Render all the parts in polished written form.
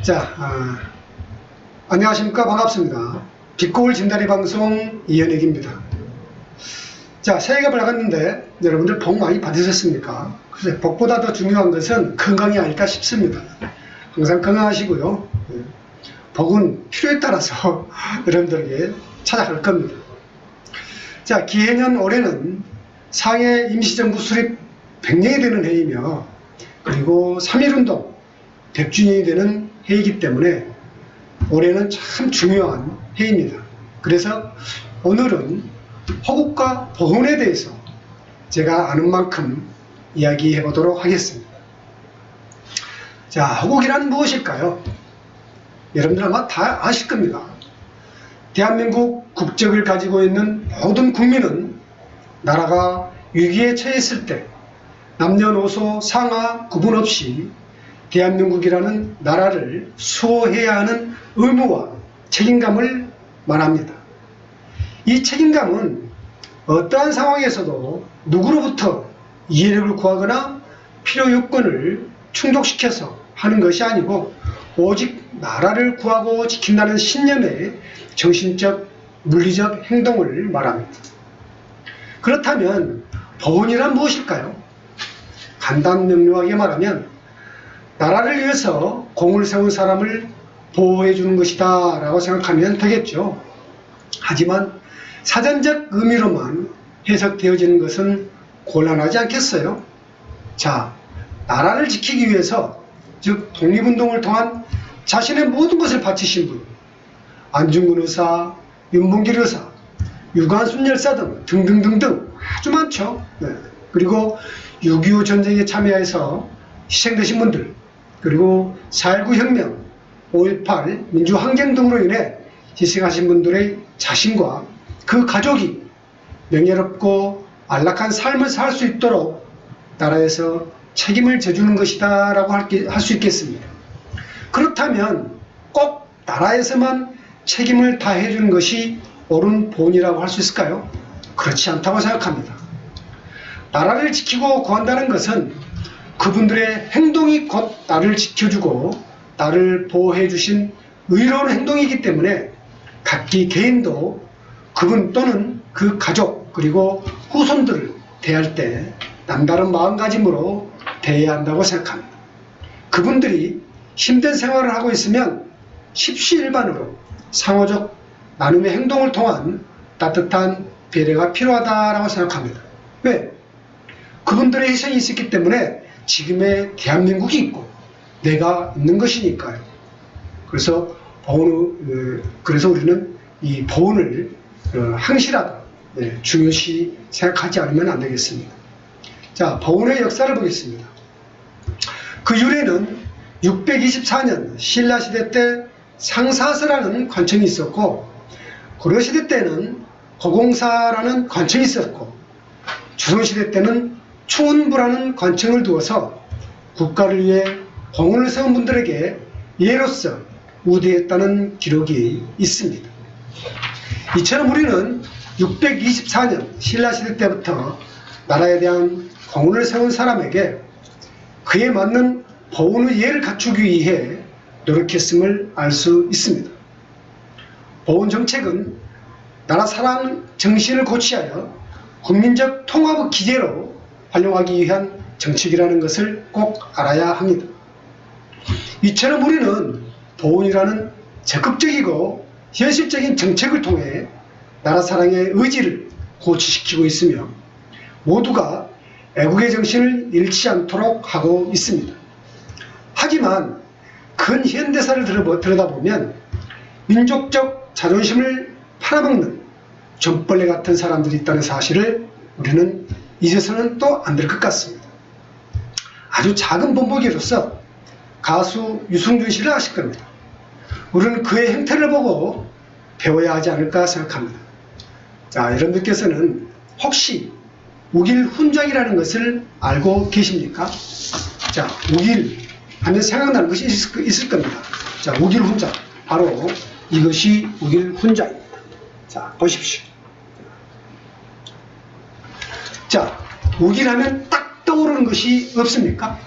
자, 안녕하십니까. 반갑습니다. 빛고울 진다리 방송 이현익입니다. 자, 새해가 밝았는데 여러분들 복 많이 받으셨습니까? 글쎄, 복보다 더 중요한 것은 건강이 아닐까 싶습니다. 항상 건강하시고요. 복은 필요에 따라서 여러분들에게 찾아갈 겁니다. 자, 기해년 올해는 상해 임시정부 수립 100년이 되는 해이며, 그리고 3.1운동 100주년이 되는 해이기 때문에 올해는 참 중요한 해입니다. 그래서 오늘은 호국과 보훈에 대해서 제가 아는 만큼 이야기해 보도록 하겠습니다. 자, 호국이란 무엇일까요? 여러분들 아마 다 아실 겁니다. 대한민국 국적을 가지고 있는 모든 국민은 나라가 위기에 처했을 때 남녀노소 상하 구분 없이 대한민국이라는 나라를 수호해야 하는 의무와 책임감을 말합니다. 이 책임감은 어떠한 상황에서도 누구로부터 이해력을 구하거나 필요 요건을 충족시켜서 하는 것이 아니고 오직 나라를 구하고 지킨다는 신념의 정신적, 물리적 행동을 말합니다. 그렇다면 보훈이란 무엇일까요? 간단명료하게 말하면 나라를 위해서 공을 세운 사람을 보호해 주는 것이다 라고 생각하면 되겠죠. 하지만 사전적 의미로만 해석되어지는 것은 곤란하지 않겠어요? 자, 나라를 지키기 위해서, 즉 독립운동을 통한 자신의 모든 것을 바치신 분, 안중근 의사, 윤봉길 의사, 유관순 열사 등 등등등등 아주 많죠. 네. 그리고 6.25 전쟁에 참여해서 희생되신 분들, 그리고 4.19 혁명, 5.18 민주항쟁 등으로 인해 희생하신 분들의 자신과 그 가족이 명예롭고 안락한 삶을 살 수 있도록 나라에서 책임을 져주는 것이다 라고 할 수 있겠습니다. 그렇다면 꼭 나라에서만 책임을 다해 주는 것이 옳은 보훈이라고 할 수 있을까요? 그렇지 않다고 생각합니다. 나라를 지키고 구한다는 것은 그분들의 행동이 곧 나를 지켜주고 나를 보호해 주신 의로운 행동이기 때문에 각기 개인도 그분 또는 그 가족 그리고 후손들을 대할 때 남다른 마음가짐으로 대해야 한다고 생각합니다. 그분들이 힘든 생활을 하고 있으면 십시일반으로 상호적 나눔의 행동을 통한 따뜻한 배려가 필요하다고 생각합니다. 왜? 그분들의 희생이 있었기 때문에 지금의 대한민국이 있고 내가 있는 것이니까요. 그래서 우리는 이 보훈을 항실하다, 중요시 생각하지 않으면 안 되겠습니다. 자, 보훈의 역사를 보겠습니다. 그 유래는 624년 신라시대 때 상사서라는 관청이 있었고, 고려시대 때는 고공사라는 관청이 있었고, 조선시대 때는 충운부라는 관청을 두어서 국가를 위해 공을 세운 분들에게 예로서 우대했다는 기록이 있습니다. 이처럼 우리는 624년 신라시대 때부터 나라에 대한 공을 세운 사람에게 그에 맞는 보훈의 예를 갖추기 위해 노력했음을 알 수 있습니다. 보훈 정책은 나라 사랑 정신을 고취하여 국민적 통합의 기제로 활용하기 위한 정책이라는 것을 꼭 알아야 합니다. 이처럼 우리는 보훈이라는 적극적이고 현실적인 정책을 통해 나라 사랑의 의지를 고취시키고 있으며 모두가 애국의 정신을 잃지 않도록 하고 있습니다. 하지만 큰 현대사를 들여다보면 민족적 자존심을 팔아먹는 존벌레 같은 사람들이 있다는 사실을 우리는 잊어서는 또 안 될 것 같습니다. 아주 작은 본보기로서 가수 유승준 씨를 아실 겁니다. 우리는 그의 행태를 보고 배워야 하지 않을까 생각합니다. 자, 여러분들께서는 혹시 우길 훈장이라는 것을 알고 계십니까? 자, 우길 하면 생각나는 것이 있을 겁니다. 자, 우길 훈장. 바로 이것이 우길 훈장입니다. 자, 보십시오. 자, 우길하면 딱 떠오르는 것이 없습니까?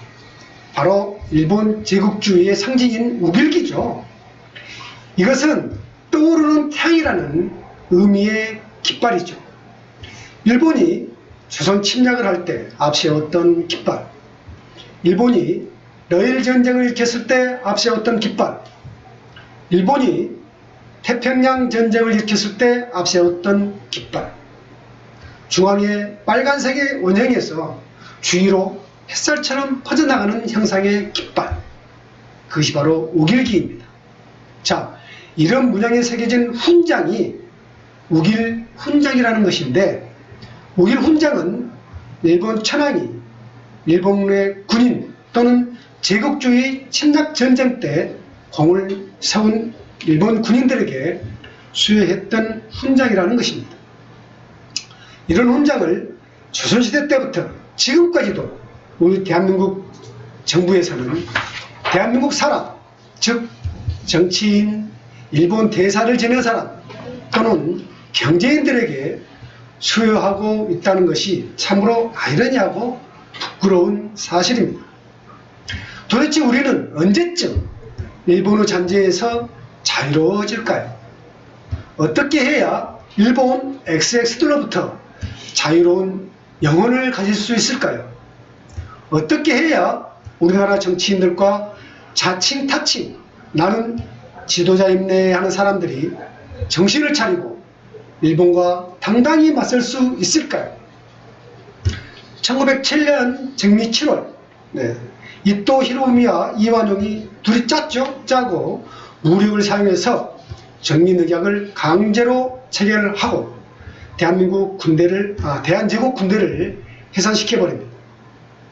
바로 일본 제국주의의 상징인 우길기죠. 이것은 떠오르는 태양이라는 의미의 깃발이죠. 일본이 조선 침략을 할 때 앞세웠던 깃발, 일본이 러일 전쟁을 일으켰을 때 앞세웠던 깃발, 일본이 태평양 전쟁을 일으켰을 때 앞세웠던 깃발, 중앙에 빨간색의 원형에서 주위로 햇살처럼 퍼져나가는 형상의 깃발, 그것이 바로 우길기입니다. 자, 이런 문양에 새겨진 훈장이 우길훈장이라는 것인데, 우길훈장은 일본 천황이 일본의 군인 또는 제국주의 침략전쟁 때 공을 세운 일본 군인들에게 수여했던 훈장이라는 것입니다. 이런 훈장을 조선시대 때부터 지금까지도 우리 대한민국 정부에서는 대한민국 사람, 즉 정치인, 일본 대사를 지낸 사람 또는 경제인들에게 수여하고 있다는 것이 참으로 아이러니하고 부끄러운 사실입니다. 도대체 우리는 언제쯤 일본의 잔재에서 자유로워질까요? 어떻게 해야 일본 XX들로부터 자유로운 영혼을 가질 수 있을까요? 어떻게 해야 우리나라 정치인들과 자칭 타칭 나는 지도자임내 하는 사람들이 정신을 차리고 일본과 당당히 맞설 수 있을까요? 1907년 정미 7월 이토 히로부미와 이완용이 둘이 짜고 무력을 사용해서 정민의약을 강제로 체결하고 대한제국 군대를 해산시켜버립니다.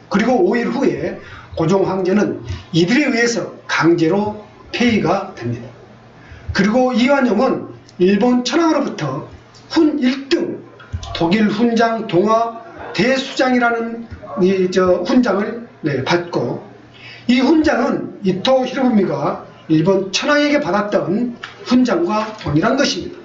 그리고 5일 후에 고종 황제는 이들에 의해서 강제로 폐위가 됩니다. 그리고 이완용은 일본 천황으로부터 훈 1등 독일 훈장 동화 대수장이라는 훈장을 받고, 이 훈장은 이토 히로부미가 일본 천황에게 받았던 훈장과 동일한 것입니다.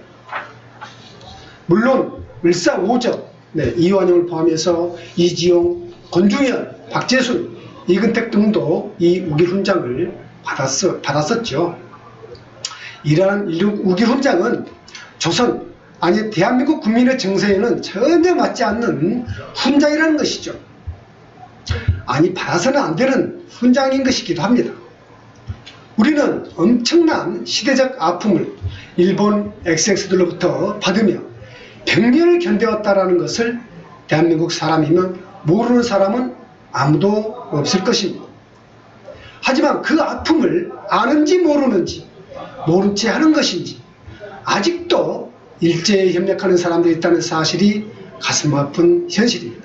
물론 을사오적 이완용을 포함해서 이지용, 권중현, 박재순, 이근택 등도 이 우길훈장을 받았었죠. 이러한 우길훈장은 조선, 아니 대한민국 국민의 정서에는 전혀 맞지 않는 훈장이라는 것이죠. 아니 받아서는 안 되는 훈장인 것이기도 합니다. 우리는 엄청난 시대적 아픔을 일본 XX들로부터 받으며 100년을 견뎌왔다는 것을 대한민국 사람이면 모르는 사람은 아무도 없을 것입니다. 하지만 그 아픔을 아는지 모르는지, 모른 채 하는 것인지 아직도 일제에 협력하는 사람들이 있다는 사실이 가슴 아픈 현실입니다.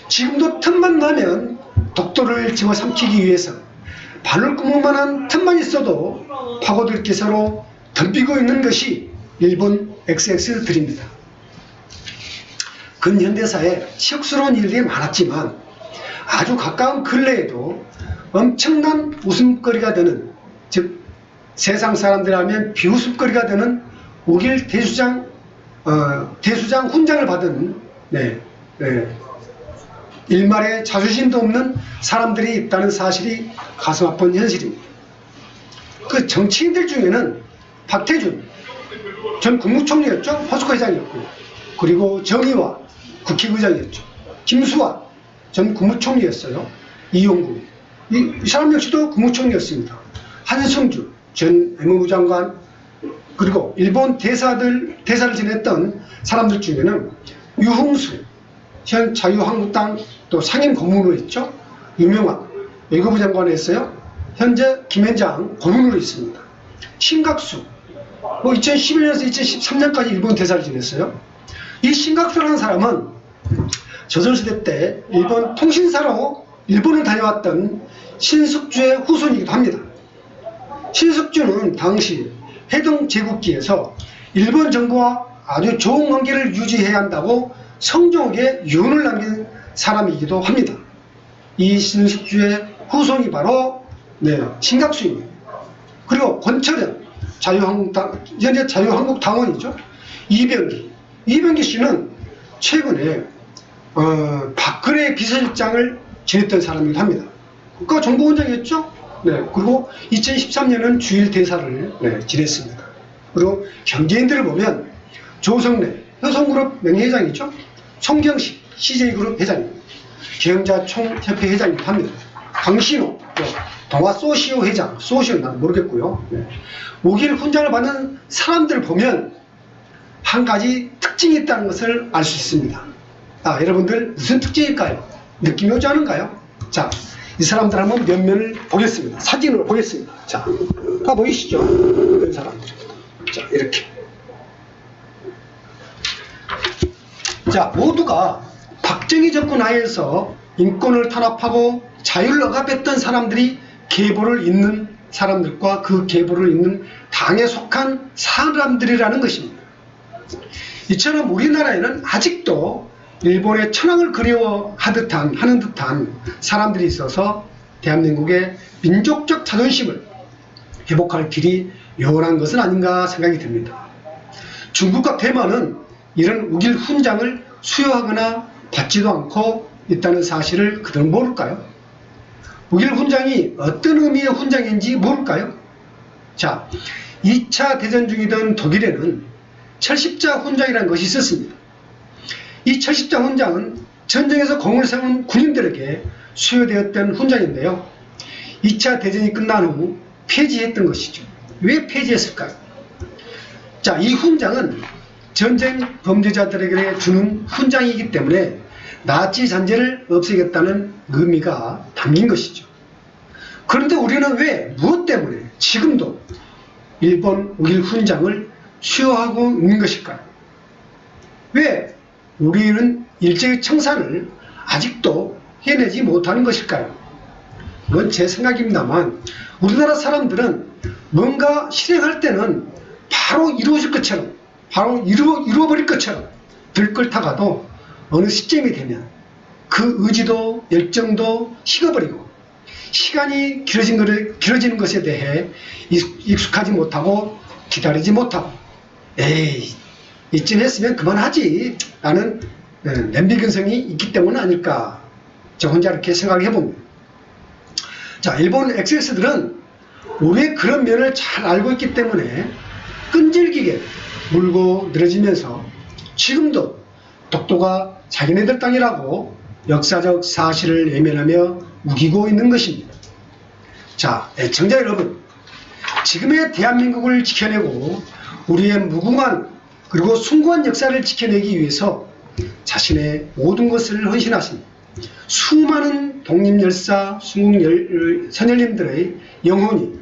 지금도 틈만 나면 독도를 집어삼키기 위해서 바늘구멍만한 틈만 있어도 파고들 기세로 덤비고 있는 것이 일본 XX들입니다. 근현대사에 치욕스러운 일들이 많았지만 아주 가까운 근래에도 엄청난 웃음거리가 되는, 즉 세상 사람들 하면 비웃음거리가 되는 우길 대수장 훈장을 받은 일말의 자존심도 없는 사람들이 있다는 사실이 가슴 아픈 현실입니다. 그 정치인들 중에는 박태준 전 국무총리였죠. 포스코회장이었고, 그리고 정의화 국회의장이었죠. 김수환 전 국무총리였어요. 이용구 이 사람 역시도 국무총리였습니다. 한승주 전 외무부 장관, 그리고 일본 대사를 지냈던 사람들 중에는 유흥수 현 자유한국당 또 상임 고문으로 있죠. 유명한 외교부 장관을 했어요. 현재 김현장 고문으로 있습니다. 신각수 2011년에서 2013년까지 일본 대사를 지냈어요. 이 신각수라는 사람은 조선시대 때 일본 통신사로 일본을 다녀왔던 신숙주의 후손이기도 합니다. 신숙주는 당시 해동 제국기에서 일본 정부와 아주 좋은 관계를 유지해야 한다고 성종에게 유언을 남긴 사람이기도 합니다. 이 신숙주의 후손이 바로 신각수입니다. 그리고 권철현 현재 자유한국당원이죠. 이병기 씨는 최근에 박근혜 비서실장을 지냈던 사람이기도 합니다. 국가정보원장이었죠. 네, 그리고 2013년은 주일 대사를 지냈습니다. 그리고 경제인들을 보면 조성래 효성그룹 명예회장이죠. 송경식 CJ그룹 회장님, 경자총협회 회장이기도 합니다. 강신호 동아소시오 회장, 소시오는 난 모르겠고요. 우길 훈장을 받는 사람들을 보면 한 가지 특징이 있다는 것을 알 수 있습니다. 여러분들 무슨 특징일까요? 느낌이 오지 않은가요? 자, 이 사람들 한번 면면을 보겠습니다. 사진으로 보겠습니다. 자, 다 보이시죠? 이런 사람들. 자, 이렇게. 자, 모두가 박정희 정권 하에서 인권을 탄압하고 자유를 억압했던 사람들이 계보를 잇는 사람들과 그 계보를 잇는 당에 속한 사람들이라는 것입니다. 이처럼 우리나라에는 아직도 일본의 천황을 하는 듯한 사람들이 있어서 대한민국의 민족적 자존심을 회복할 길이 요원한 것은 아닌가 생각이 듭니다. 중국과 대만은 이런 우길 훈장을 수여하거나 받지도 않고 있다는 사실을 그들은 모를까요? 우길 훈장이 어떤 의미의 훈장인지 모를까요? 자, 2차 대전 중이던 독일에는 철십자 훈장이라는 것이 있었습니다. 이 철십자 훈장은 전쟁에서 공을 세운 군인들에게 수여되었던 훈장인데요. 2차 대전이 끝난 후 폐지했던 것이죠. 왜 폐지했을까요? 자, 이 훈장은 전쟁 범죄자들에게 주는 훈장이기 때문에 나치 잔재를 없애겠다는 의미가 담긴 것이죠. 그런데 우리는 왜, 무엇 때문에 지금도 일본 우길 훈장을 수여하고 있는 것일까요? 왜 우리는 일제의 청산을 아직도 해내지 못하는 것일까요? 이건 제 생각입니다만 우리나라 사람들은 뭔가 실행할 때는 바로 이루어질 것처럼, 바로 이루어버릴 것처럼 들끓다가도 어느 시점이 되면 그 의지도 열정도 식어버리고 시간이 길어지는 것에 대해 익숙하지 못하고 기다리지 못하고 에이, 이쯤 했으면 그만하지 라는 냄비근성이 있기 때문 아닐까, 저 혼자 이렇게 생각을 해봅니다. 자, 일본 XX들은 우리의 그런 면을 잘 알고 있기 때문에 끈질기게 물고 늘어지면서 지금도 독도가 자기네들 땅이라고 역사적 사실을 외면하며 우기고 있는 것입니다. 자, 애청자 여러분, 지금의 대한민국을 지켜내고 우리의 무궁한 그리고 숭고한 역사를 지켜내기 위해서 자신의 모든 것을 헌신하신 수많은 독립열사, 선열님들의 영혼이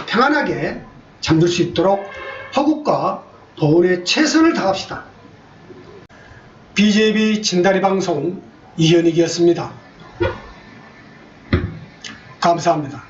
평안하게 잠들 수 있도록 허국과 보훈에 최선을 다합시다. BJB 진다리 방송 이현익이었습니다. 감사합니다.